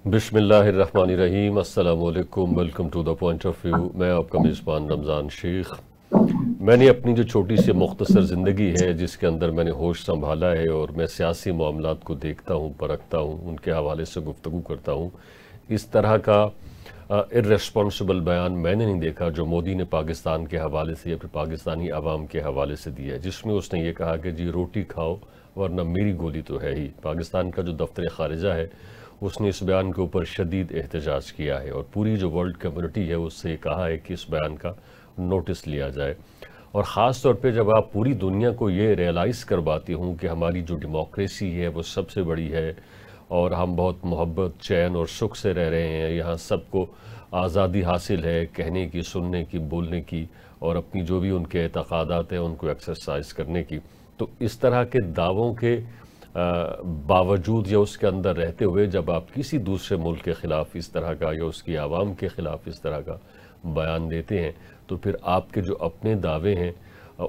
बिस्मिल्लाहिर्रहमानिर्रहीम, अस्सलाम वालेकुम, welcome to the point of view. मैं आपका मेज़बान रमज़ान शेख। मैंने अपनी जो छोटी सी मुख्तसर ज़िंदगी है जिसके अंदर मैंने होश संभाला है और मैं सियासी मामलात को देखता हूँ, परखता हूँ, उनके हवाले से गुफ्तगू करता हूँ, इस तरह का इर्रेस्पॉन्सिबल बयान मैंने नहीं देखा जो मोदी ने पाकिस्तान के हवाले से या फिर पाकिस्तानी अवाम के हवाले से दिया है, जिसमें उसने ये कहा कि जी रोटी खाओ वरना मेरी गोली तो है ही। पाकिस्तान का जो दफ्तर ख़ारिजा है उसने इस बयान के ऊपर शदीद एहतजाज किया है और पूरी जो वर्ल्ड कम्युनिटी है उससे कहा है कि इस बयान का नोटिस लिया जाए। और ख़ास तौर पे जब आप पूरी दुनिया को ये रियलाइज़ करवाती हूँ कि हमारी जो डेमोक्रेसी है वो सबसे बड़ी है और हम बहुत मोहब्बत, चैन और सुख से रह रहे हैं, यहाँ सबको आज़ादी हासिल है कहने की, सुनने की, बोलने की और अपनी जो भी उनके एतक़ादात हैं उनको एक्सरसाइज करने की, तो इस तरह के दावों के बावजूद या उसके अंदर रहते हुए जब आप किसी दूसरे मुल्क के ख़िलाफ़ इस तरह का या उसकी आवाम के ख़िलाफ़ इस तरह का बयान देते हैं तो फिर आपके जो अपने दावे हैं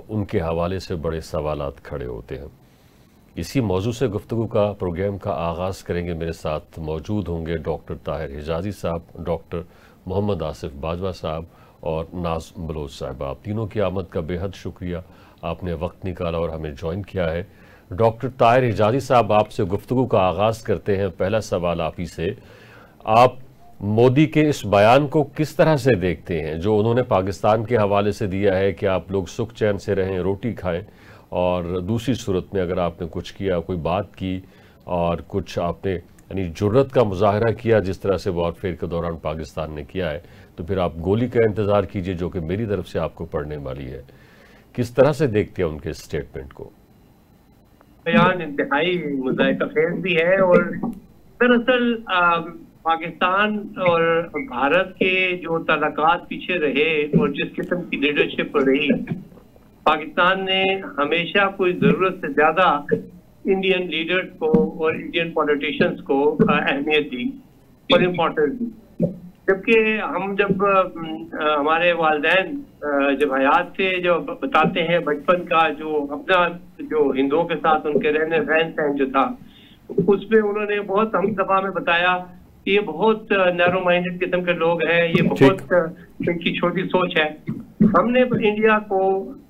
उनके हवाले से बड़े सवालात खड़े होते हैं। इसी मौजू से गुफ्तगू का प्रोग्राम का आगाज़ करेंगे। मेरे साथ मौजूद होंगे डॉक्टर ताहिर हिजाज़ी साहब, डॉक्टर मोहम्मद आसिफ बाजवा साहब और नाज बलोच साहब। आप तीनों की आमद का बेहद शुक्रिया, आपने वक्त निकाला और हमें ज्वाइन किया है। डॉक्टर ताहिर हिजाज़ी साहब, आपसे गुफ्तगू का आगाज़ करते हैं। पहला सवाल आप ही से, आप मोदी के इस बयान को किस तरह से देखते हैं जो उन्होंने पाकिस्तान के हवाले से दिया है कि आप लोग सुख चैन से रहें, रोटी खाएं, और दूसरी सूरत में अगर आपने कुछ किया, कोई बात की और कुछ आपने यानी जुर्रत का मुजाहरा किया जिस तरह से वॉरफेयर के दौरान पाकिस्तान ने किया है, तो फिर आप गोली का इंतज़ार कीजिए जो कि मेरी तरफ से आपको पड़ने वाली है। किस तरह से देखते हैं उनके स्टेटमेंट को? बयान इंतहाई मुज़ाहिका खेज भी है और दरअसल पाकिस्तान और भारत के जो ताल्लुकात पीछे रहे और जिस किस्म की लीडरशिप रही, पाकिस्तान ने हमेशा कोई ज़रूरत से ज़्यादा इंडियन लीडर्स को और इंडियन पॉलिटिशियंस को अहमियत दी और इम्पोर्टेंस दी। जबकि हम जब हमारे वालिदैन जब हयात से जो बताते हैं बचपन का जो अपना जो हिंदुओं के साथ उनके रहने रहन सहन जो था, उसमें उन्होंने बहुत हम दफा में बताया कि ये बहुत नैरो माइंडेड किस्म के लोग हैं, ये बहुत इनकी छोटी सोच है। हमने इंडिया को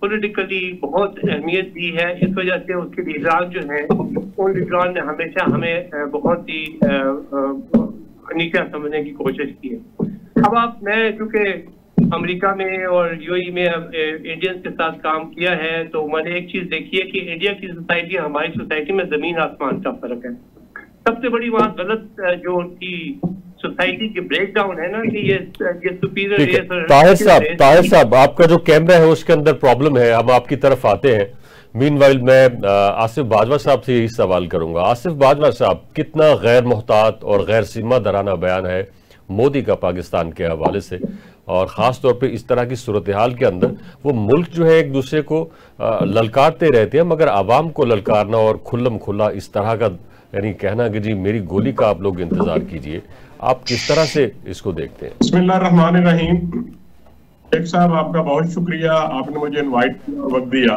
पॉलिटिकली बहुत अहमियत दी है, इस वजह से उसके लीडरान जो हैं उन लीडरान ने हमेशा हमें बहुत ही नीचा समझने की कोशिश की है। अब आप मैं चूंकि अमेरिका में और यूएई में इंडियंस के साथ काम किया है, तो मैंने एक चीज देखी है कि इंडिया की सोसाइटी हमारी सोसाइटी में जमीन आसमान का फर्क है। सबसे बड़ी वहाँ गलत जो उनकी सोसाइटी की ब्रेक डाउन है ना कि ये सुपीरियर। ताहिर साहब, आपका जो कैमरा है उसके अंदर प्रॉब्लम है, हम आपकी तरफ आते हैं। मीनवाइल मैं आसिफ बाजवा साहब से यही सवाल करूंगा। आसिफ बाजवा साहब, कितना गैर मोहतात और गैर सीमा दराना बयान है मोदी का पाकिस्तान के हवाले से, और ख़ास तौर पे इस तरह की सूरत हाल के अंदर वो मुल्क जो है एक दूसरे को ललकारते रहते हैं, मगर आवाम को ललकारना और खुल्लम खुल्ला इस तरह का यानी कहना कि जी मेरी गोली का आप लोग इंतजार कीजिए, आप किस तरह से इसको देखते हैं? बिस्मिल्लाहिर्रहमानिर्रहीम। शेख साहब, आपका बहुत शुक्रिया, आपने मुझे इनवाइट किया और वक्त दिया।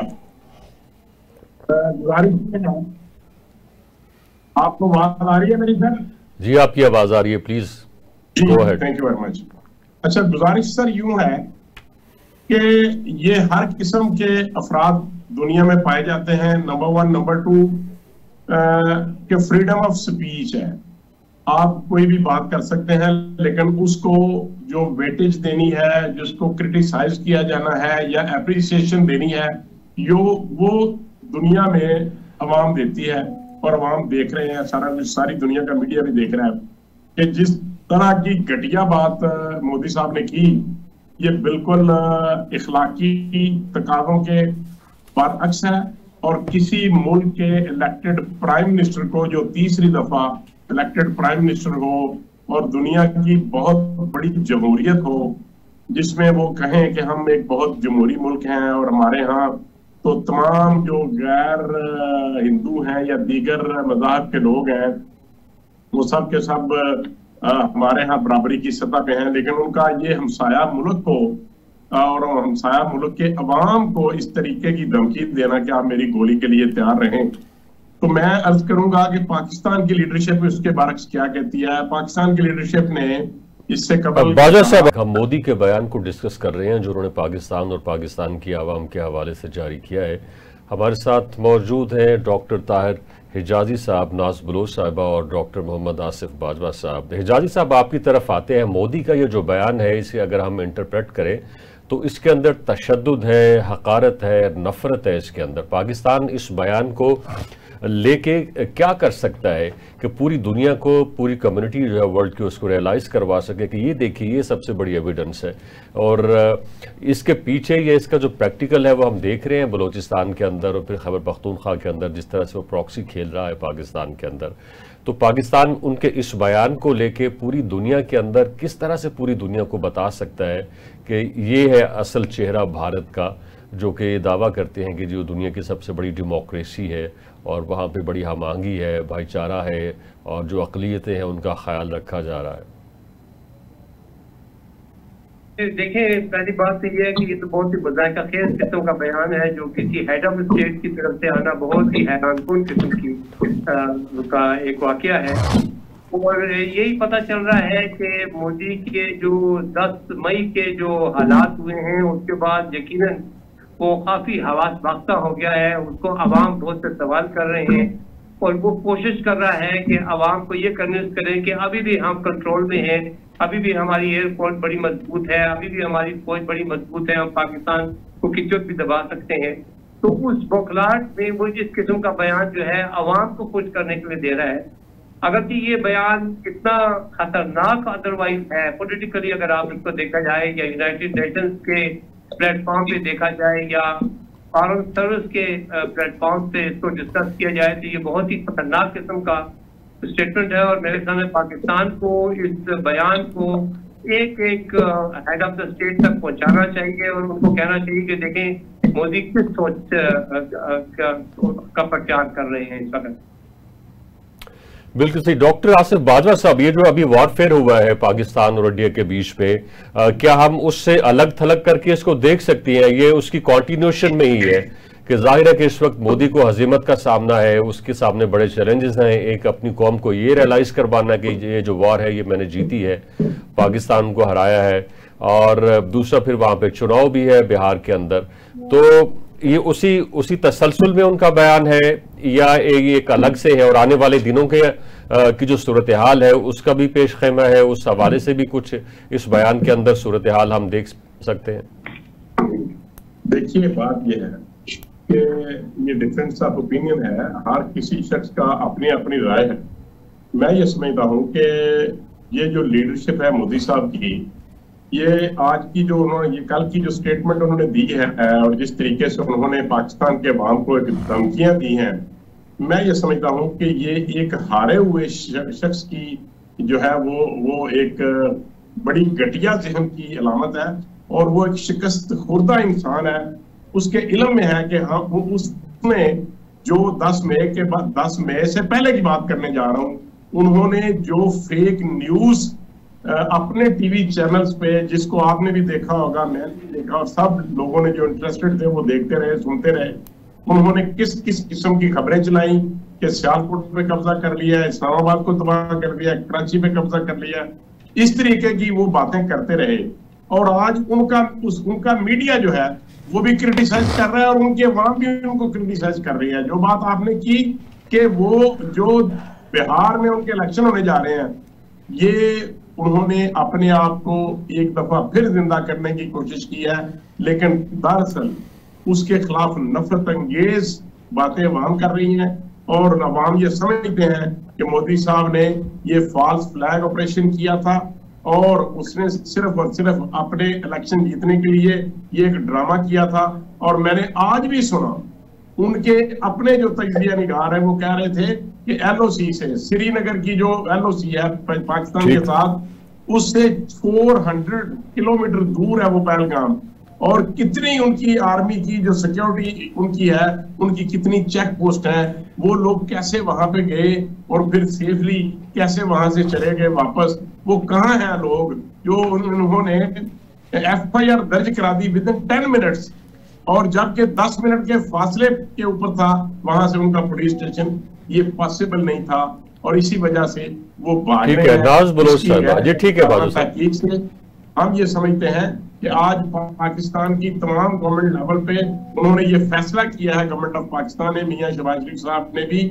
आपको आवाज आ रही है मेरी सर? जी, आपकी आवाज आ रही है, please go ahead. Thank you very much. अच्छा, गुजारिश सर यूं है कि ये हर किस्म के अफराद दुनिया में पाए जाते हैं। नंबर वन, नंबर टू कि फ्रीडम ऑफ स्पीच है, आप कोई भी बात कर सकते हैं, लेकिन उसको जो वेटेज देनी है, जिसको क्रिटिसाइज किया जाना है या एप्रिसिएशन देनी है, वो दुनिया में अवाम देती है और अवाम देख रहे हैं, सारी दुनिया का मीडिया भी देख रहा है कि जिस तरह की घटिया बात मोदी साहब ने की, ये बिल्कुल इखलाकी तकाज़ों के बरअक्स है। और किसी मुल्क के इलेक्टेड प्राइम मिनिस्टर को जो तीसरी दफा इलेक्टेड प्राइम मिनिस्टर हो और दुनिया की बहुत बड़ी जमहूरियत हो जिसमें वो कहें कि हम एक बहुत जमहूरी मुल्क हैं और हमारे यहाँ तो तमाम जो गैर हिंदू हैं या दीगर मज़हब के लोग हैं वो सब के सब हमारे यहाँ बराबरी की सतह पे हैं, लेकिन उनका ये हमसाया मुल्क को और हमसाया मुल्क के अवाम को इस तरीके की धमकी देना कि आप मेरी गोली के लिए तैयार रहें, तो मैं अर्ज करूंगा कि पाकिस्तान की लीडरशिप उसके बारे क्या कहती है। पाकिस्तान की लीडरशिप ने इससे कबल बाजा साहब, हम मोदी के बयान को डिस्कस कर रहे हैं जो उन्होंने पाकिस्तान और पाकिस्तान की आवाम के हवाले से जारी किया है। हमारे साथ मौजूद हैं डॉक्टर ताहिर हिजाजी साहब, नाज बलोच साहिबा और डॉक्टर मोहम्मद आसिफ बाजवा साहब। हिजाजी साहब, आपकी तरफ आते हैं। मोदी का ये जो बयान है, इसे अगर हम इंटरप्रेट करें तो इसके अंदर तशद्दुद है, हकारत है, नफरत है इसके अंदर। पाकिस्तान इस बयान को लेके क्या कर सकता है कि पूरी दुनिया को, पूरी कम्युनिटी जो है वर्ल्ड की, उसको रियलाइज़ करवा सके कि ये देखिए, ये सबसे बड़ी एविडेंस है। और इसके पीछे ये इसका जो प्रैक्टिकल है वो हम देख रहे हैं बलूचिस्तान के अंदर और फिर खैबर पख्तूनख्वा के अंदर, जिस तरह से वो प्रॉक्सी खेल रहा है पाकिस्तान के अंदर। तो पाकिस्तान उनके इस बयान को लेके पूरी दुनिया के अंदर किस तरह से पूरी दुनिया को बता सकता है कि ये है असल चेहरा भारत का, जो कि दावा करते हैं कि जो दुनिया की सबसे बड़ी डेमोक्रेसी है और वहाँ पे बड़ी हमआहंगी है, भाईचारा है और जो अक़लियतें हैं उनका ख्याल रखा जा रहा है। देखें, पहली बात तो ये है कि ये तो बहुत ही मुज़ाहिका खेज किस्म का बयान है जो किसी हेड ऑफ स्टेट की तरफ से आना बहुत ही हैरानकुन किस्म की का एक वाकया है। और यही पता चल रहा है कि मोदी के जो 10 मई के जो हालात हुए हैं उसके बाद यकीनन वो काफी हवास बाख्ता हो गया है। उसको अवाम बहुत से सवाल कर रहे हैं और वो कोशिश कर रहा है कि अवाम को ये कन्विंस करें कि अभी भी हम कंट्रोल में हैं, अभी भी हमारी एयरपोर्ट बड़ी मजबूत है, अभी भी हमारी फौज बड़ी मजबूत है, हम पाकिस्तान को किचक भी दबा सकते हैं। तो उस बौखलाहट में वो इस किस्म का बयान जो है अवाम को खुश करने के लिए दे रहा है। अगर कि ये बयान इतना खतरनाक अदरवाइज है पॉलिटिकली, अगर आप इसको देखा जाए या यूनाइटेड नेशंस के प्लेटफॉर्म पे देखा जाए या फॉरेन सर्विस के प्लेटफॉर्म पे इसको डिस्कस किया जाए, तो ये बहुत ही खतरनाक किस्म का स्टेटमेंट है। और मेरे सामने पाकिस्तान को इस बयान को एक एक हेड ऑफ द स्टेट तक पहुंचाना चाहिए और उनको कहना चाहिए कि देखें मोदी किस सोच का प्रचार कर रहे हैं इस वक्त। बिल्कुल सही। डॉक्टर आसिफ बाजवा साहब, ये जो अभी वॉरफेयर हुआ है पाकिस्तान और इंडिया के बीच में, क्या हम उससे अलग थलग करके इसको देख सकते हैं? ये उसकी कॉन्टिन्यूशन में ही है कि जाहिर है कि इस वक्त मोदी को हजीमत का सामना है, उसके सामने बड़े चैलेंजेस हैं। एक, अपनी कौम को ये रियलाइज करवाना कि ये जो वॉर है ये मैंने जीती है, पाकिस्तान को हराया है, और दूसरा फिर वहां पे चुनाव भी है बिहार के अंदर। तो ये उसी तसलसल में उनका बयान है या ये एक अलग से है? और आने वाले दिनों के की जो सूरत हाल है उसका भी पेश खेमा है, उस हवाले से भी कुछ इस बयान के अंदर सूरत हाल हम देख सकते हैं? देखिए, बात यह है कि ये डिफरेंस ऑफ ओपिनियन है, हर किसी शख्स का अपनी अपनी राय है। मैं ये समझता हूँ कि ये जो लीडरशिप है मोदी साहब की, ये आज की जो उन्होंने ये कल की जो स्टेटमेंट उन्होंने दी है और जिस तरीके से उन्होंने पाकिस्तान के अवाम को एक धमकियां दी हैं, मैं ये समझता हूं कि ये एक हारे हुए शख्स की जो है वो एक बड़ी घटिया ज़हन की अलामत है और वो एक शिकस्त खुर्दा इंसान है। उसके इल्म में है कि हाँ, उसने जो 10 मई के बाद 10 मई से पहले की बात करने जा रहा हूँ, उन्होंने जो फेक न्यूज अपने टीवी चैनल्स पे, जिसको आपने भी देखा होगा, मैंने भी देखा और सब लोगों ने जो इंटरेस्टेड थे वो देखते रहे, सुनते रहे, उन्होंने किस किस किस्म की खबरें चलाई कि सियालकोट पे कब्जा कर लिया, इस्लामाबाद को तबाह कर लिया, कराची पे कब्जा कर लिया, इस तरीके की वो बातें करते रहे। और आज उनका मीडिया जो है वो भी क्रिटिसाइज कर रहा है और उनकी अवाम भी उनको क्रिटिसाइज कर रही है। जो बात आपने की कि वो जो बिहार में उनके इलेक्शन होने जा रहे हैं, ये उन्होंने अपने आप को एक दफा फिर जिंदा करने की कोशिश की है, लेकिन दरअसल उसके खिलाफ नफरत अंगेज बातें अवाम कर रही हैं और अवाम ये समझते हैं कि मोदी साहब ने ये फॉल्स फ्लैग ऑपरेशन किया था और उसने सिर्फ और सिर्फ अपने इलेक्शन जीतने के लिए ये एक ड्रामा किया था। और मैंने आज भी सुना उनके अपने जो तजजिया निगार है वो कह रहे थे कि LOC से, श्रीनगर की जो LOC है पाकिस्तान के साथ, उससे 400 किलोमीटर दूर है वो पहलगाम, और कितनी उनकी आर्मी की जो सिक्योरिटी उनकी है, उनकी कितनी चेक पोस्ट है, वो लोग कैसे वहां पे गए और फिर सेफली कैसे वहां से चले गए वापस, वो कहाँ हैं लोग जो उन्होंने FIR दर्ज करा दी विद इन 10 मिनट्स। और जबकि 10 मिनट के फासले के ऊपर था वहां से उनका पुलिस स्टेशन, ये पॉसिबल नहीं था और इसी वजह से वो भाग ठीक रहे है हैं। नाज बलोच साहब जी, ठीक है बाजू साहब, तहकीक से हम ये समझते हैं कि आज पाकिस्तान की तमाम गवर्नमेंट लेवल पे उन्होंने ये फैसला किया है, गवर्नमेंट ऑफ पाकिस्तान ने, मियां शहबाज शरीफ साहब ने भी,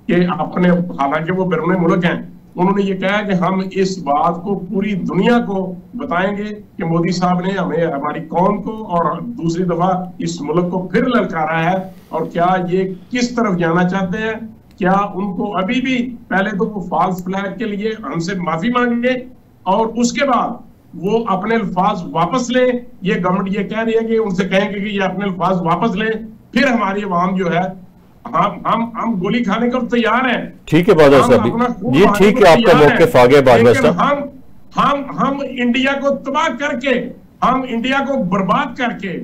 कि अपने, हालांकि वो बैरून मुल्क हैं, उन्होंने ये कहा कि हम इस बात को पूरी दुनिया को बताएंगे कि मोदी साहब ने हमें, हमारी कौम को और दूसरी दफा इस मुल्क को फिर ललकारा है, और क्या ये किस तरफ जाना चाहते हैं, क्या उनको अभी भी, पहले तो वो फॉल्स फ्लैग के लिए हमसे माफी मांगे और उसके बाद वो अपने अल्फाज वापस ले। ये गवर्नमेंट ये कह रही है कि उनसे कहेंगे कि ये अपने अल्फाज वापस ले, फिर हमारी आवाम जो है, हम गोली खाने को तैयार हैं। ठीक है बाजवा साहब, ये ठीक है, आपका मौक़िफ़ आ गया बाजवा साहब। हम इंडिया को तबाह करके, हम इंडिया को बर्बाद करके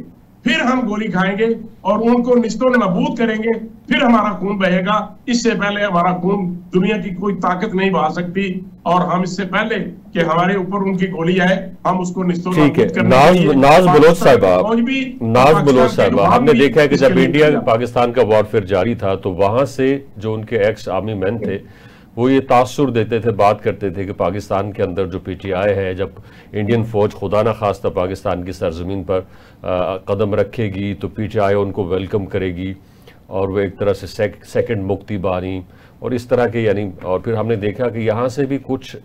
फिर हम गोली खाएंगे और उनको निस्तो नबूद करेंगे, फिर हमारा खून बहेगा। इससे पहले हमारा खून दुनिया की कोई ताकत नहीं बहा सकती, और हम इससे पहले कि हमारे ऊपर उनकी गोली आए, हम उसको निस्तो नबूद करने नाज बलोच साहब, नाज बलोच साहब, हमने देखा है कि जब इंडिया पाकिस्तान का वॉरफेयर जारी था तो वहां से जो उनके एक्स आर्मी मैन थे वो ये तासुर देते थे, बात करते थे कि पाकिस्तान के अंदर जो पीटीआई है, जब इंडियन फौज खुदा ना खास्ता पाकिस्तान की सरजमीन पर कदम रखेगी तो पीटीआई उनको वेलकम करेगी और वो एक तरह से सेकंड मुक्ति बानी और इस तरह के, यानी, और फिर हमने देखा कि यहाँ से भी कुछ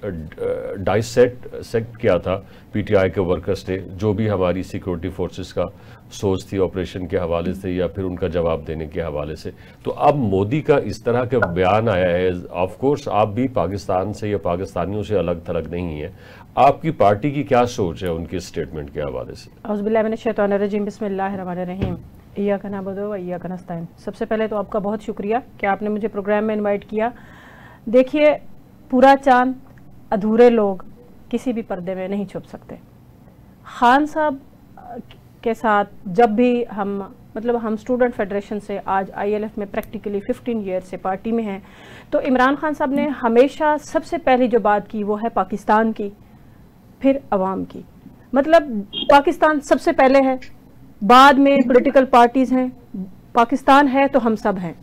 डाइसेक्ट किया था पीटीआई के वर्कर्स ने, जो भी हमारी सिक्योरिटी फोर्सेस का सोच थी ऑपरेशन के हवाले से या फिर उनका जवाब देने के हवाले से। तो अब मोदी का इस तरह का बयान आया है, ऑफ कोर्स आप भी पाकिस्तान से या पाकिस्तानियों से अलग थलग नहीं है, आपकी पार्टी की क्या सोच है उनके स्टेटमेंट के हवाले से? औज़ुबिल्लाहिमिनश्शैतानिर्रजीम, बिस्मिल्लाहिर्रहमानिर्रहीम, इय्याका नअबुदु व इय्याका नस्तईन। सबसे पहले तो आपका बहुत शुक्रिया कि आपने मुझे प्रोग्राम में इनवाइट किया। देखिए, पूरा चांद, अधूरे लोग किसी भी पर्दे में नहीं छुप सकते। खान साहब के साथ जब भी हम स्टूडेंट फेडरेशन से आज ILF में प्रैक्टिकली 15 ईयर से पार्टी में हैं, तो इमरान खान साहब ने हमेशा सबसे पहली जो बात की वो है पाकिस्तान की, फिर अवाम की। मतलब पाकिस्तान सबसे पहले है, बाद में पॉलिटिकल पार्टीज हैं, पाकिस्तान है तो हम सब हैं।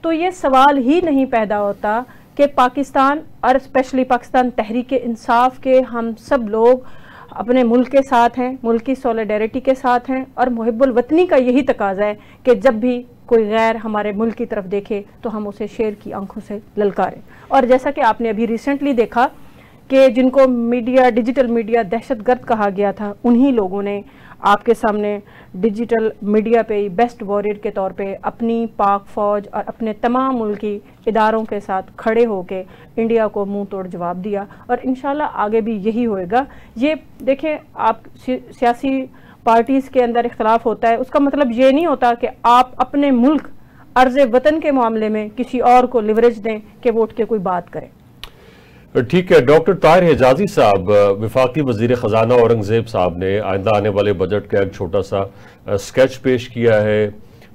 तो ये सवाल ही नहीं पैदा होता कि पाकिस्तान और स्पेशली पाकिस्तान तहरीक इंसाफ के हम सब लोग अपने मुल्क के साथ हैं, मुल्क की सॉलिडेरिटी के साथ हैं, और मुहिब्बुल वतनी का यही तकाजा है कि जब भी कोई गैर हमारे मुल्क की तरफ देखे तो हम उसे शेर की आंखों से ललकारें। और जैसा कि आपने अभी रिसेंटली देखा कि जिनको मीडिया, डिजिटल मीडिया दहशतगर्द कहा गया था, उन्हीं लोगों ने आपके सामने डिजिटल मीडिया पे बेस्ट वॉरियर के तौर पे अपनी पाक फौज और अपने तमाम मुल्की इदारों के साथ खड़े होके इंडिया को मुंह तोड़ जवाब दिया, और इंशाल्लाह आगे भी यही होएगा। ये देखें, आप सियासी पार्टीज़ के अंदर इख्तलाफ होता है, उसका मतलब ये नहीं होता कि आप अपने मुल्क अर्ज़ वतन के मामले में किसी और को लिवरेज दें कि वो उठ के कोई बात करें। ठीक है, डॉक्टर ताहिर हिजाजी साहब, वफाकी वजीर ख़जाना औरंगज़ेब साहब ने आइंदा आने वाले बजट का एक छोटा सा स्केच पेश किया है,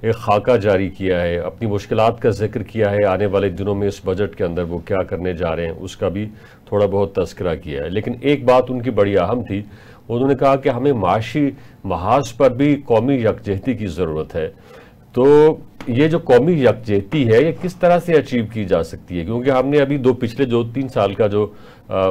एक खाका जारी किया है, अपनी मुश्किलात का जिक्र किया है, आने वाले दिनों में इस बजट के अंदर वो क्या करने जा रहे हैं उसका भी थोड़ा बहुत तस्करा किया है। लेकिन एक बात उनकी बड़ी अहम थी, उन्होंने कहा कि हमें माशी महाज पर भी कौमी यकजहती की ज़रूरत है। तो ये जो कौमी यकजहती है ये किस तरह से अचीव की जा सकती है? क्योंकि हमने अभी पिछले 2-3 साल का जो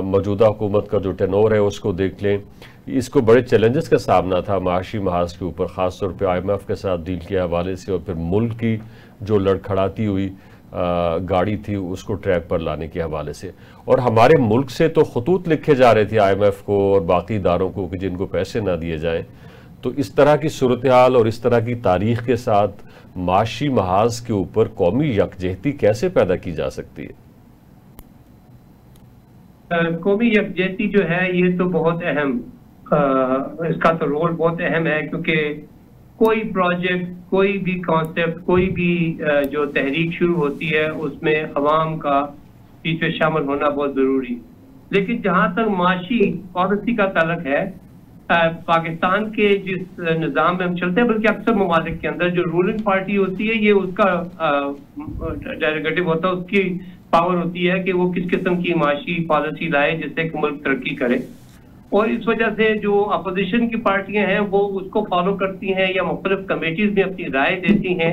मौजूदा हुकूमत का जो टेनोर है उसको देख लें, इसको बड़े चैलेंजेस का सामना था माशी महाज के ऊपर, ख़ासतौर पे IMF के साथ डील के हवाले से, और फिर मुल्क की जो लड़खड़ाती हुई गाड़ी थी उसको ट्रैक पर लाने के हवाले से। और हमारे मुल्क से तो खतूत लिखे जा रहे थे IMF को और बाकी इदारों को कि जिनको पैसे ना दिए जाएं। तो इस तरह की सूरत हाल और इस तरह की तारीख के साथ माशी महाज के ऊपर कौमी यकजहती कैसे पैदा की जा सकती है? कौमी यकजहती जो है ये तो बहुत अहम, इसका तो रोल बहुत अहम है, क्योंकि कोई प्रोजेक्ट, कोई भी कॉन्सेप्ट, कोई भी जो तहरीक शुरू होती है उसमें अवाम का बीच में शामिल होना बहुत जरूरी। लेकिन जहां तक माशी पॉलिसी का ताल्लुक है, पाकिस्तान के जिस निज़ाम में हम चलते हैं, बल्कि अक्सर ममालिक के अंदर जो रूलिंग पार्टी होती है ये उसका डेरिवेटिव होता है, उसकी पावर होती है कि वो किस किस्म की माशी पॉलिसी लाए जिससे कि मुल्क तरक्की करे। और इस वजह से जो अपोजिशन की पार्टियां हैं वो उसको फॉलो करती हैं या मुख्तलिफ कमेटीज में अपनी राय देती हैं,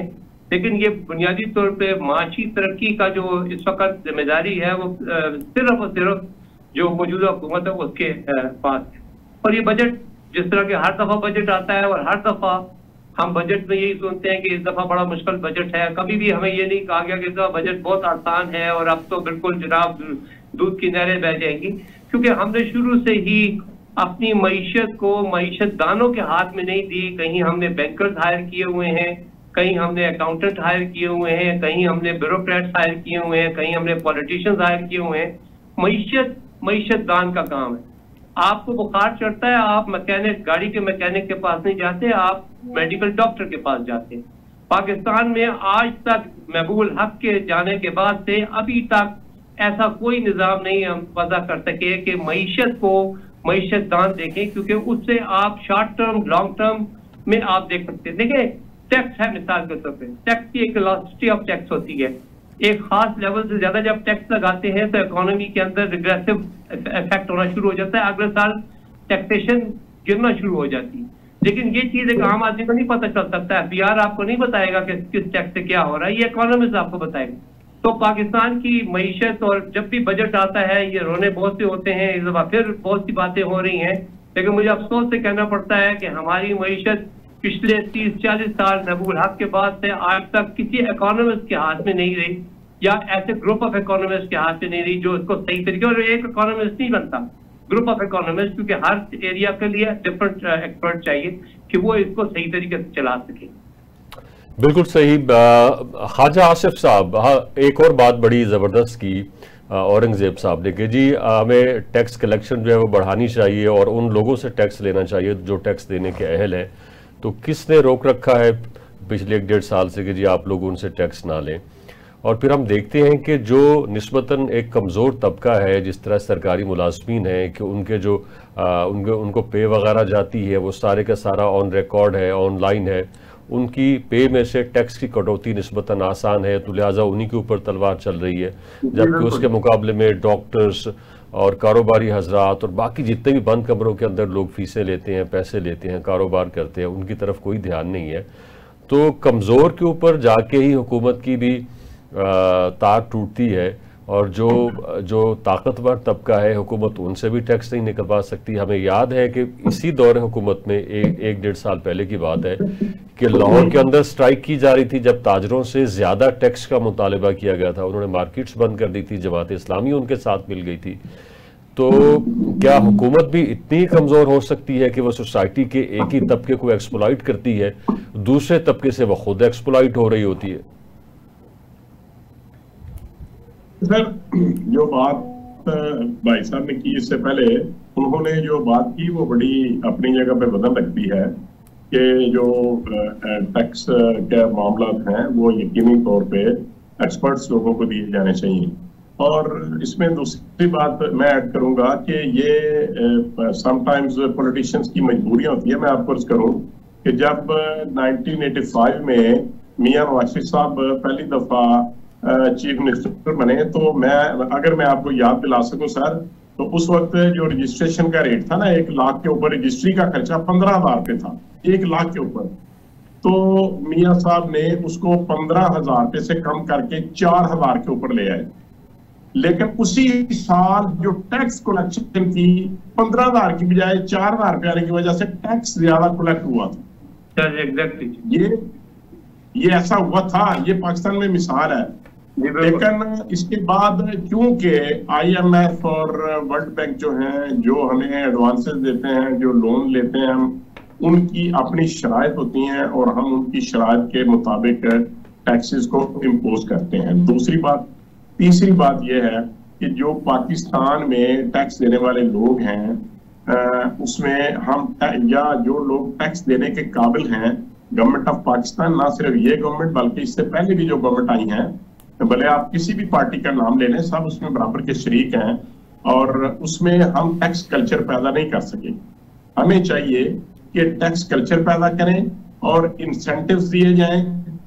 लेकिन ये बुनियादी तौर पे माशी तरक्की का जो इस वक्त जिम्मेदारी है वो सिर्फ और सिर्फ जो मौजूदा हुकूमत है उसके पास है। और ये बजट जिस तरह के हर दफा बजट आता है और हर दफा हम बजट में यही सुनते हैं कि इस दफा बड़ा मुश्किल बजट है, कभी भी हमें ये नहीं कहा गया कि इस दफा बजट बहुत आसान है और अब तो बिल्कुल जनाब दूध की नहरें बह जाएंगी, क्योंकि हमने शुरू से ही अपनी मईशत को मईशत दानों के हाथ में नहीं दी। कहीं हमने बैंकर्स हायर किए हुए हैं, कहीं हमने अकाउंटेंट हायर किए हुए हैं, कहीं हमने ब्यूरोक्रेट्स हायर किए हुए हैं, कहीं हमने पॉलिटिशियंस हायर किए हुए हैं। मईशत दान का काम है। आपको बुखार चढ़ता है, आप मैकेनिक गाड़ी के मैकेनिक के पास नहीं जाते, आप मेडिकल डॉक्टर के पास जाते हैं। पाकिस्तान में आज तक महबूब हक के जाने के बाद से अभी तक ऐसा कोई निजाम नहीं हम वजह कर सके कि मईशत को मईशत दान देखें, क्योंकि उससे आप शॉर्ट टर्म लॉन्ग टर्म में आप देख सकते हैं। देखिए टैक्स है, मिसाल के तौर पर टैक्स की एक इलास्टिसिटी ऑफ टैक्स होती है। एक खास लेवल से ज्यादा जब टैक्स लगाते हैं तो इकोनॉमी के अंदर रिग्रेसिव इफेक्ट होना शुरू हो जाता है, अगले साल टैक्सेशन गिरना शुरू हो जाती है। लेकिन ये चीज एक आम आदमी को नहीं पता चल सकता, एफबीआर आपको नहीं बताएगा कि किस टैक्स से क्या हो रहा है, ये इकोनॉमिस्ट आपको बताएगा। तो पाकिस्तान की मईशत, और जब भी बजट आता है ये रोने बहुत से होते हैं, इस दफा फिर बहुत सी बातें हो रही हैं, लेकिन मुझे अफसोस से कहना पड़ता है कि हमारी मईशत पिछले 30-40 साल महबूब हक के बाद से आज तक किसी इकोनॉमिस्ट के हाथ में नहीं रही, या ऐसे ग्रुप ऑफ इकोनॉमिस्ट के हाथ में नहीं रही जो इसको सही तरीके, और एक इकोनॉमिस्ट नहीं बनता, ग्रुप ऑफ इकोनॉमिस्ट, क्योंकि हर एरिया के लिए डिफरेंट एक्सपर्ट चाहिए कि वो इसको सही तरीके से चला सके। बिल्कुल सही। ख्वाजा आसिफ साहब, हाँ, एक और बात बड़ी ज़बरदस्त की औरंगजेब साहब ने कि जी हमें टैक्स कलेक्शन जो है वो बढ़ानी चाहिए और उन लोगों से टैक्स लेना चाहिए जो टैक्स देने के अहल है। तो किसने रोक रखा है पिछले 1-1.5 साल से कि जी आप लोग उनसे टैक्स ना लें? और फिर हम देखते हैं कि जो निस्बतन एक कमज़ोर तबका है, जिस तरह सरकारी मुलाजमीन है कि उनके जो उनको पे वगैरह जाती है वो सारे का सारा ऑन रिकॉर्ड है, ऑनलाइन है, उनकी पे में से टैक्स की कटौती निस्बतन आसान है, तो लिहाजा उन्हीं के ऊपर तलवार चल रही है। जबकि उसके मुकाबले में डॉक्टर्स और कारोबारी हजरात और बाकी जितने भी बंद कमरों के अंदर लोग फीसें लेते हैं, पैसे लेते हैं, कारोबार करते हैं, उनकी तरफ कोई ध्यान नहीं है। तो कमज़ोर के ऊपर जाके ही हुकूमत की भी तार टूटती है, और जो ताकतवर तबका है हुकूमत उनसे भी टैक्स नहीं निकलवा सकती। हमें याद है कि इसी दौर हुकूमत में 1-1.5 साल पहले की बात है कि लाहौर के अंदर स्ट्राइक की जा रही थी जब ताजरों से ज़्यादा टैक्स का मुतालबा किया गया था। उन्होंने मार्केट्स बंद कर दी थी, जमात इस्लामी उनके साथ मिल गई थी। तो क्या हुकूमत भी इतनी कमज़ोर हो सकती है कि वह सोसाइटी के एक ही तबके को एक्सप्लॉइट करती है, दूसरे तबके से वह खुद एक्सप्लॉइट हो रही होती है? सर, जो बात भाई साहब ने की इससे पहले, उन्होंने जो बात की वो बड़ी अपनी जगह पे बदल लगती है कि जो टैक्स के मामला हैं वो यकीनी तौर पे एक्सपर्ट्स लोगों को दिए जाने चाहिए। और इसमें दूसरी बात मैं ऐड करूंगा कि ये समटाइम्स पॉलिटिशियंस की मजबूरियां होती है। मैं आपको अर्ज करूं कि जब 1985 में मियां नवाज साहब पहली दफा चीफ मिनिस्टर बने, तो अगर मैं आपको याद दिला सकूं सर, तो उस वक्त जो रजिस्ट्रेशन का रेट था ना, 1 लाख के ऊपर रजिस्ट्री का खर्चा 15,000 पे था, 1 लाख के ऊपर। तो मियां साहब ने उसको 15,000 पे से कम करके 4,000 के ऊपर ले आए। लेकिन उसी साल जो टैक्स कलेक्शन थी 15,000 की बजाय 4,000 पे आने की वजह से टैक्स ज्यादा कलेक्ट हुआ था। एग्जैक्टली ये ऐसा हुआ था, ये पाकिस्तान में मिसाल है। लेकिन इसके बाद क्योंकि IMF और वर्ल्ड बैंक जो हैं, जो हमें एडवांसेस देते हैं, जो लोन लेते हैं, हम उनकी अपनी शराइत होती हैं और हम उनकी शराइत के मुताबिक टैक्सेस को इम्पोज करते हैं। तीसरी बात यह है कि जो पाकिस्तान में टैक्स देने वाले लोग हैं उसमें हम या जो लोग टैक्स देने के काबिल हैं, गवर्नमेंट ऑफ पाकिस्तान, ना सिर्फ ये गवर्नमेंट बल्कि इससे पहले भी जो गवर्नमेंट आई हैं, भले आप किसी भी पार्टी का नाम ले लें, सब उसमें बराबर के शरीक हैं और उसमें हम टैक्स कल्चर पैदा नहीं कर सके। हमें चाहिए कि टैक्स कल्चर पैदा करें और इंसेंटिव्स दिए जाएं।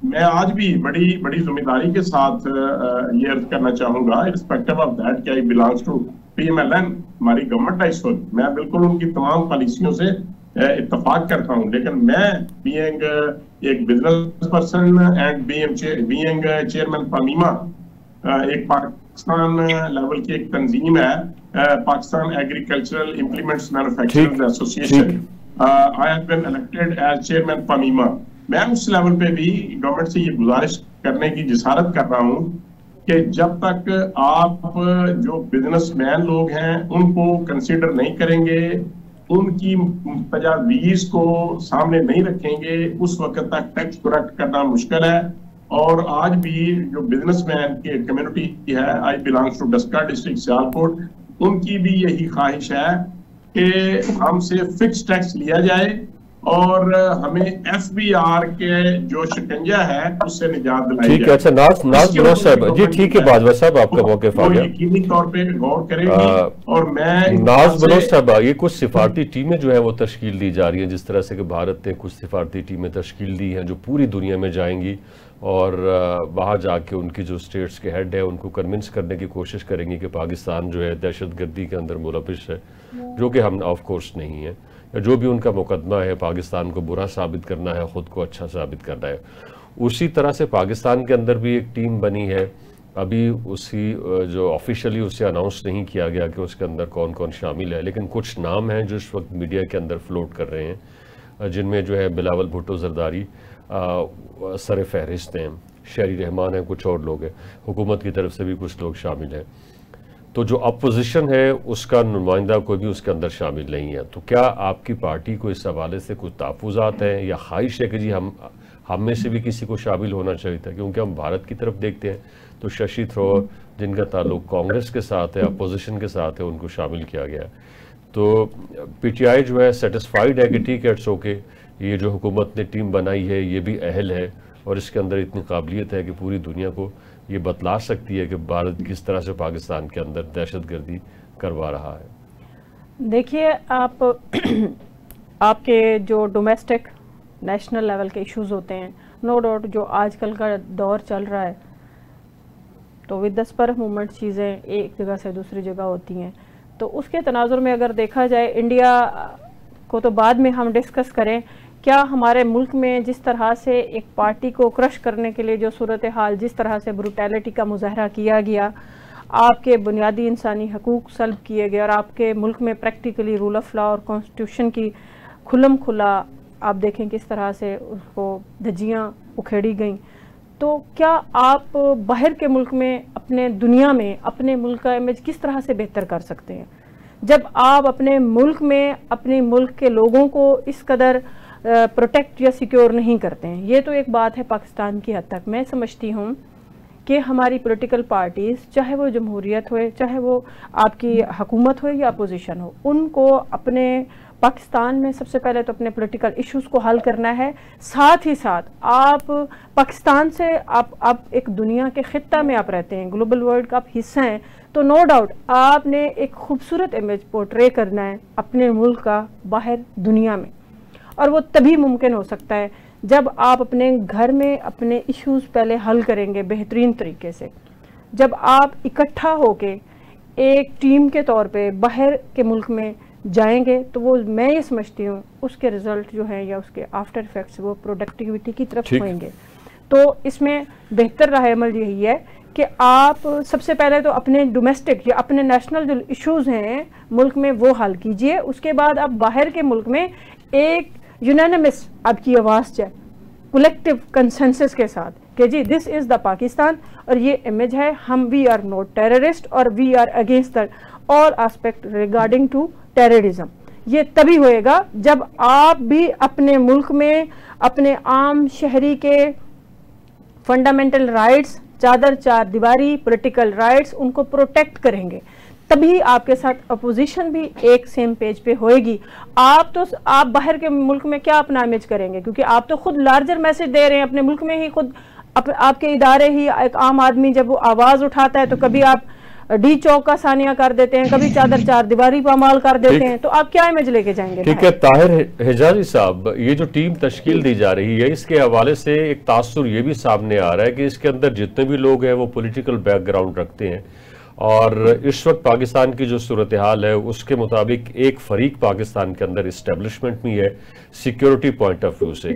मैं आज भी बड़ी बड़ी जिम्मेदारी के साथ ये अर्ज करना चाहूंगा, रिस्पेक्टिव ऑफ दैट कि आई बिलोंग्स टू PMLN, हमारी गवर्नमेंट आई सो, मैं बिल्कुल उनकी तमाम पॉलिसियों से इत्तेफाक करता हूं, लेकिन मैं बीइंग एक business person and being chairman PAMIMA, एक पाकिस्तान लेवल की एक तंजीम है, Pakistan agricultural implements manufacturers association, I have been elected as chairman PAMIMA. मैं उस लेवल पे भी गवर्नमेंट से ये गुजारिश करने की जिसारत कर रहा हूँ कि जब तक आप जो बिजनेसमैन लोग हैं उनको कंसीडर नहीं करेंगे, उनकी तजावीज को सामने नहीं रखेंगे, उस वक्त तक टैक्स कलेक्ट करना मुश्किल है। और आज भी जो बिजनेसमैन की कम्युनिटी है, I belongs to Daska district Sialkot, उनकी भी यही ख्वाहिश है कि हमसे फिक्स टैक्स लिया जाए और हमें एफबीआर के जो शिकंजा है उससे निजात दिलाई जाए। ठीक है, अच्छा नाज बनोश साहब जी, ठीक है बाजवा साहब, आपका मौके आ गया, यकीनी तौर पे गौर करेंगे। और मैं नाज बनोश साहब, ये कुछ सिफारती टीमें जो है वो तश्कील दी जा रही हैं, जिस तरह से कि भारत ने कुछ सिफारती टीमें तश्कील दी हैं जो पूरी दुनिया में जाएंगी और वहाँ जाके उनकी जो स्टेट्स के हेड है उनको कन्विंस करने की कोशिश करेंगी कि पाकिस्तान जो है दहशतगर्दी के अंदर मुलविस है, जो कि हम ऑफ कोर्स नहीं है, या जो भी उनका मुकदमा है पाकिस्तान को बुरा साबित करना है, ख़ुद को अच्छा साबित करना है। उसी तरह से पाकिस्तान के अंदर भी एक टीम बनी है, अभी उसी जो ऑफिशियली उसे अनाउंस नहीं किया गया कि उसके अंदर कौन कौन शामिल है, लेकिन कुछ नाम हैं जो इस वक्त मीडिया के अंदर फ्लोट कर रहे हैं, जिनमें जो है बिलावल भुट्टो जरदारी सर फहरिस्त हैं, शहरी रहमान हैं, कुछ और लोग हैं, हुकूमत की तरफ से भी कुछ लोग शामिल हैं। तो जो अपोजिशन है उसका नुमाइंदा कोई भी उसके अंदर शामिल नहीं है। तो क्या आपकी पार्टी को इस हवाले से कुछ तहफ़्फ़ुज़ात हैं या ख्वाहिश है कि जी हम में से भी किसी को शामिल होना चाहिए था? क्योंकि हम भारत की तरफ देखते हैं तो शशि थरूर जिनका ताल्लुक कांग्रेस के साथ है, अपोजिशन के साथ है, उनको शामिल किया गया। तो पीटीआई जो है सेटिस्फाइड है कि ठीक है, इट्स ओके, ये जो हुकूमत ने टीम बनाई है ये भी अहल है और इसके अंदर इतनी काबिलियत है कि पूरी दुनिया को ये बतला सकती है कि भारत किस तरह से पाकिस्तान के अंदर दहशतगर्दी करवा रहा है। देखिए, आपके जो डोमेस्टिक नेशनल लेवल के इश्यूज होते हैं, नो डाउट जो आजकल का दौर चल रहा है, तो विद द स्पर मूवमेंट चीज़ें एक जगह से दूसरी जगह होती हैं। तो उसके तनाजुर में अगर देखा जाए, इंडिया को तो बाद में हम डिस्कस करें, क्या हमारे मुल्क में जिस तरह से एक पार्टी को क्रश करने के लिए जो सूरत हाल, जिस तरह से ब्रूटैलिटी का मुजाहरा किया गया, आपके बुनियादी इंसानी हकूक़ सल्ब किए गए और आपके मुल्क में प्रैक्टिकली रूल ऑफ लॉ और कॉन्स्टिट्यूशन की खुलम खुला आप देखें किस तरह से उसको धज्जियाँ उखेड़ी गई, तो क्या आप बाहर के मुल्क में, अपने दुनिया में अपने मुल्क का इमेज किस तरह से बेहतर कर सकते हैं जब आप अपने मुल्क में अपने मुल्क के लोगों को इस कदर प्रोटेक्ट या सिक्योर नहीं करते हैं? ये तो एक बात है पाकिस्तान की हद तक। मैं समझती हूँ कि हमारी पॉलिटिकल पार्टीज़, चाहे वो जमहूरियत हो, चाहे वो आपकी हुकूमत हो या अपोजिशन हो, उनको अपने पाकिस्तान में सबसे पहले तो अपने पॉलिटिकल इश्यूज़ को हल करना है। साथ ही साथ आप पाकिस्तान से आप एक दुनिया के ख़ित्ता में आप रहते हैं, ग्लोबल वर्ल्ड का आप हिस्सा हैं, तो नो डाउट आपने एक खूबसूरत इमेज पोर्ट्रे करना है अपने मुल्क का बाहर दुनिया में, और वो तभी मुमकिन हो सकता है जब आप अपने घर में अपने इश्यूज़ पहले हल करेंगे बेहतरीन तरीके से। जब आप इकट्ठा होके एक टीम के तौर पे बाहर के मुल्क में जाएंगे, तो वो मैं ये समझती हूँ उसके रिजल्ट जो हैं या उसके आफ्टर इफेक्ट्स वो प्रोडक्टिविटी की तरफ होंगे। तो इसमें बेहतर राह अमल यही है कि आप सबसे पहले तो अपने डोमेस्टिक या अपने नेशनल जो इश्यूज़ हैं मुल्क में वो हल कीजिए। उसके बाद आप बाहर के मुल्क में एक यूनानिमस आपकी आवाज़ जाए कलेक्टिव कंसेंसस के साथ कि जी दिस इज़ द पाकिस्तान और ये इमेज है, हम वी आर नॉट टेररिस्ट और we are against the all aspect regarding to terrorism. ये तभी होएगा जब आप भी अपने मुल्क में अपने आम शहरी के फंडामेंटल राइट्स, चादर चार दीवारी, पॉलिटिकल राइट्स, उनको प्रोटेक्ट करेंगे, तभी आपके साथ अपोजिशन भी एक सेम पेज पे होएगी। आप बाहर के मुल्क में क्या अपना इमेज करेंगे, क्योंकि आप तो खुद लार्जर मैसेज दे रहे हैं अपने मुल्क में ही। खुद आपके इदारे ही, एक आम आदमी जब वो आवाज़ उठाता है तो कभी आप डी चौक का सानिया कर देते हैं, कभी चादर चार दीवारी पामाल कर देते हैं, तो आप क्या इमेज लेके जाएंगे? ठीक है ताहिर हिजाजी साहब, ये जो टीम तश्कील दी जा रही है इसके हवाले से एक तासुर ये भी सामने आ रहा है कि इसके अंदर जितने भी लोग हैं वो पॉलिटिकल बैकग्राउंड रखते हैं और इस वक्त पाकिस्तान की जो सूरत हाल है उसके मुताबिक एक फरीक पाकिस्तान के अंदर इस्टेब्लिशमेंट में है सिक्योरिटी पॉइंट ऑफ व्यू से,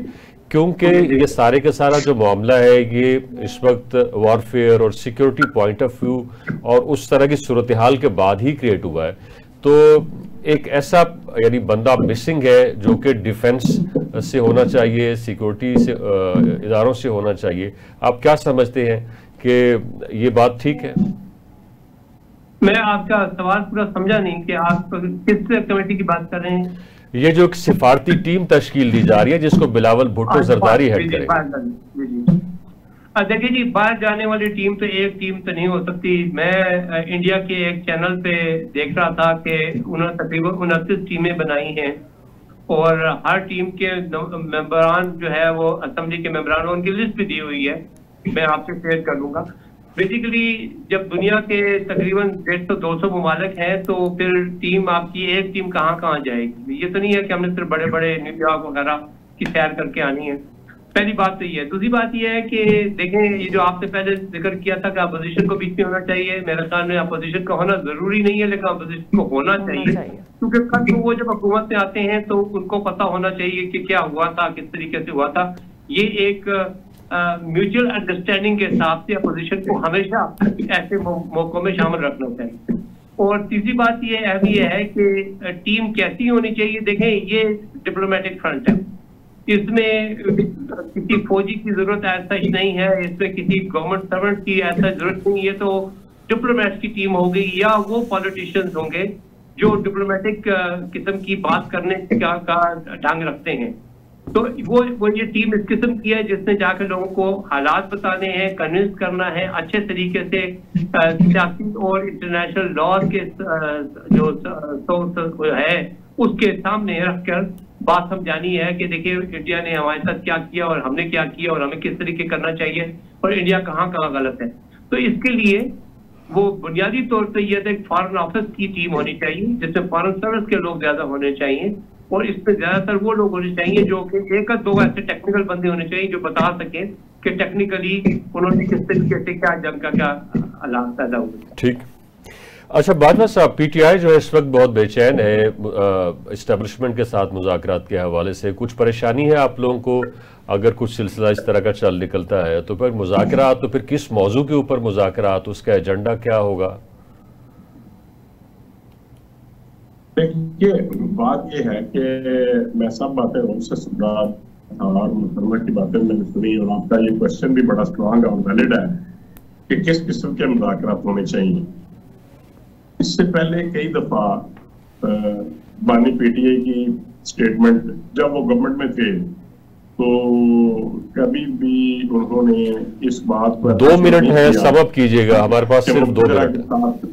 क्योंकि ये सारे का सारा जो मामला है ये इस वक्त वॉरफेयर और सिक्योरिटी पॉइंट ऑफ व्यू और उस तरह की सूरत हाल के बाद ही क्रिएट हुआ है। तो एक ऐसा यानी बंदा मिसिंग है जो कि डिफेंस से होना चाहिए, सिक्योरिटी से इदारों से होना चाहिए। आप क्या समझते हैं कि ये बात ठीक है? मैं आपका सवाल पूरा समझा नहीं कि आप किस कमेटी की बात कर रहे हैं। ये जो एक सिफारती टीम तश्कील दी जा रही है जिसको बिलावल भुट्टो जरदारी हेड करेंगे। देखिए जी, बाहर जाने वाली टीम तो एक टीम तो नहीं हो सकती। मैं इंडिया के एक चैनल पे देख रहा था कि उन्होंने तकरीबन 29 टीमें बनाई हैं और हर टीम के मेंबरान जो है वो असेंबली के मेंबरान, उनकी लिस्ट भी दी हुई है, मैं आपसे शेयर कर लूंगा। बेसिकली जब दुनिया के तकरीबन 150-200 ममालिक हैं तो फिर टीम आपकी एक टीम कहाँ जाएगी? ये तो नहीं है कि हमने सिर्फ बड़े बड़े न्यूयॉर्क वगैरह की सैर करके आनी है। पहली बात तो ये है। दूसरी बात ये है कि देखें, ये जो आपने पहले जिक्र किया था कि अपोजिशन को बीच में होना चाहिए, मेरे ख्याल में अपोजिशन का होना जरूरी नहीं है, लेकिन अपोजिशन को होना चाहिए, क्योंकि कल को वो जब हुकूमत में आते हैं तो उनको पता होना चाहिए कि क्या हुआ था, किस तरीके से हुआ था। ये एक म्यूचुअल अंडरस्टैंडिंग के हिसाब से अपोजिशन को हमेशा ऐसे मौकों में शामिल रखना चाहिए। और तीसरी बात ये है कि टीम कैसी होनी चाहिए। देखें, ये डिप्लोमेटिक फ्रंट है, इसमें किसी फौजी की जरूरत ऐसा ही नहीं है, इसमें किसी गवर्नमेंट सर्वेंट की ऐसा जरूरत नहीं है। तो डिप्लोमेट्स की टीम होगी या वो पॉलिटिशियंस होंगे जो डिप्लोमेटिक किस्म की बात करने का ढंग रखते हैं। तो वो ये टीम इस किस्म की है जिसने जाकर लोगों को हालात बताने हैं, कन्विंस करना है अच्छे तरीके से सियासी और इंटरनेशनल लॉ के जो है उसके सामने रखकर बात समझानी है कि देखिए इंडिया ने हमारे साथ क्या किया और हमने क्या किया और हमें किस तरीके करना चाहिए और इंडिया कहाँ गलत है। तो इसके लिए वो बुनियादी तौर पर यह एक फॉरेन ऑफिस की टीम होनी चाहिए जिसमें फॉरेन सर्विस के लोग ज्यादा होने चाहिए और इसमें ज्यादातर वो लोग होने चाहिए जो कि एक या दो ऐसे टेक्निकल बंदे होने चाहिए जो बता सके कि टेक्निकली उन्होंने किस तरीके से क्या जंग का क्या हालात पैदा हुए। ठीक। अच्छा बाजवा साहब, पीटीआई जो है इस वक्त बहुत बेचैन है इस्टेब्लिशमेंट के साथ मुज़ाकरात के हवाले से। कुछ परेशानी है आप लोगों को अगर कुछ सिलसिला इस तरह का चल निकलता है तो फिर मुज़ाकरात, तो फिर किस मौजू के ऊपर मुज़ाकरात, उसका एजेंडा क्या होगा? देखिए बात यह है कि मैं सब बातें उनसे सुन रहा था और मुसलमा की बातें मैंने सुनी और आपका ये क्वेश्चन भी बड़ा स्ट्रांग और वैलिड है कि किस किस्म के मुज़ाकरात होने चाहिए। इससे पहले कई दफा बानी पीटीआई की स्टेटमेंट जब वो गवर्नमेंट में थे तो कभी भी उन्होंने इस बात पर 2 मिनट है, सबब कीजिएगा, हमारे पास सिर्फ 2 मिनट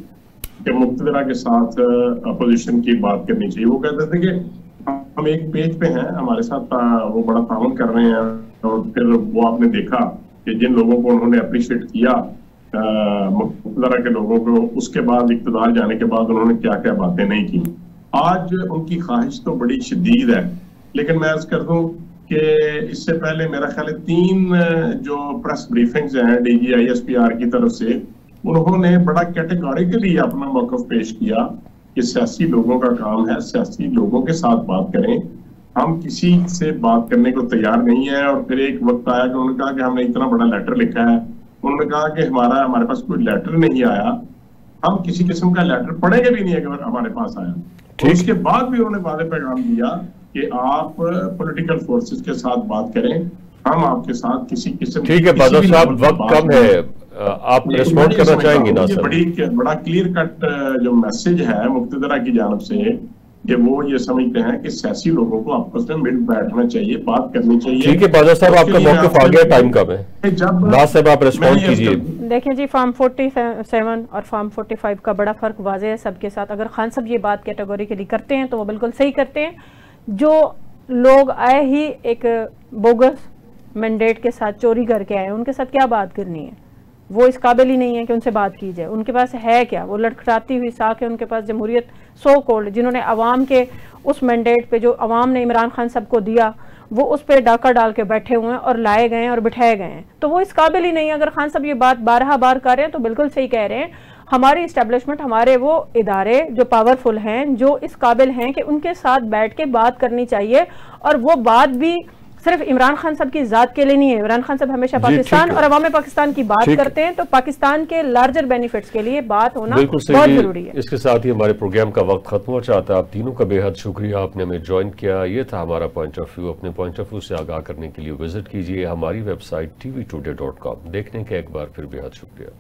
कि मुक्तदरा के साथ अपोजिशन की बात करनी चाहिए। वो कहते थे कि हम एक पेज पे हैं, हमारे साथ वो बड़ा ताउन कर रहे हैं और फिर वो आपने देखा कि जिन लोगों को उन्होंने अप्रिशिएट किया मुक्तदरा के लोगों को, उसके बाद इक़्तिदार जाने के बाद उन्होंने क्या क्या बातें नहीं की। आज उनकी ख्वाहिश तो बड़ी शदीद है, लेकिन मैं अर्ज कर दूं कि इससे पहले मेरा ख्याल है 3 जो प्रेस ब्रीफिंग्स हैं DG ISPR की तरफ से, उन्होंने बड़ा कैटेगोरिकली अपना मौक़िफ़ पेश किया कि सियासी लोगों का काम है सियासी लोगों के साथ बात करें, हम किसी से बात करने को तैयार नहीं है। और फिर एक वक्त आया कि उन्होंने कहा कि हमने इतना बड़ा लेटर लिखा है, उन्होंने कहा कि हमारे पास कोई लेटर नहीं आया, हम किसी किस्म का लेटर पढ़ेंगे भी नहीं अगर हमारे पास आया। तो उसके बाद भी उन्होंने वादे पैगाम दिया कि आप पॉलिटिकल फोर्सेस के साथ बात करें, हम आपके साथ किसी किस्म। ठीक है बादल साहब, वक्त कम है, आप रिस्पॉन्ड करना चाहेंगे ना सर? बड़ा क्लियर कट जो मैसेज है मुक्तदरा की जानब से कि वो ये समझते हैं कि सियासी लोगों को आपस में मिल बैठना चाहिए, बात करनी चाहिए। ठीक है बादल साहब, आपका मौक़िफ़ आ गया, टाइम कम है, ना साहब आप रिस्पॉन्ड कीजिए। देखिए जी, फॉर्म 47 और फॉर्म 45 का बड़ा फर्क वाज़े है सबके साथ। अगर खान साहब ये बात कैटेगरी के लिए करते हैं तो वो बिल्कुल सही करते हैं। जो लोग आए ही एक बोगस मैंडेट के साथ चोरी करके आए, उनके साथ क्या बात करनी है? वो इस काबिल ही नहीं है कि उनसे बात की जाए। उनके पास है क्या? वो लड़खड़ाती हुई साख है उनके पास। जमहूरियत सो कॉल्ड, जिन्होंने अवाम के उस मैंडेट पे जो अवाम ने इमरान खान साहब को दिया, वो उस पर डाका डाल के बैठे हुए हैं और लाए गए हैं और बिठाए गए हैं। तो वो इस काबिल ही नहीं है। अगर खान साहब ये बात 12 बार कर रहे हैं तो बिल्कुल सही कह रहे हैं। हमारी इस्टेब्लिशमेंट, हमारे वो इदारे जो पावरफुल हैं, जो इस काबिल हैं कि उनके साथ बैठ के बात करनी चाहिए। और वो बात भी सिर्फ इमरान खान साहब की जात के लिए नहीं है। इमरान खान साहब हमेशा पाकिस्तान और अवाम पाकिस्तान की बात करते हैं, तो पाकिस्तान के लार्जर बेनिफिट्स के लिए बात होना बहुत जरूरी है। इसके साथ ही हमारे प्रोग्राम का वक्त खत्म हो चाहता है। आप तीनों का बेहद शुक्रिया, आपने हमें ज्वाइन किया। ये था हमारा पॉइंट ऑफ व्यू। अपने पॉइंट ऑफ व्यू से आगाह करने के लिए विजिट कीजिए हमारी वेबसाइट tvtoday.com। देखने के एक बार फिर बेहद शुक्रिया।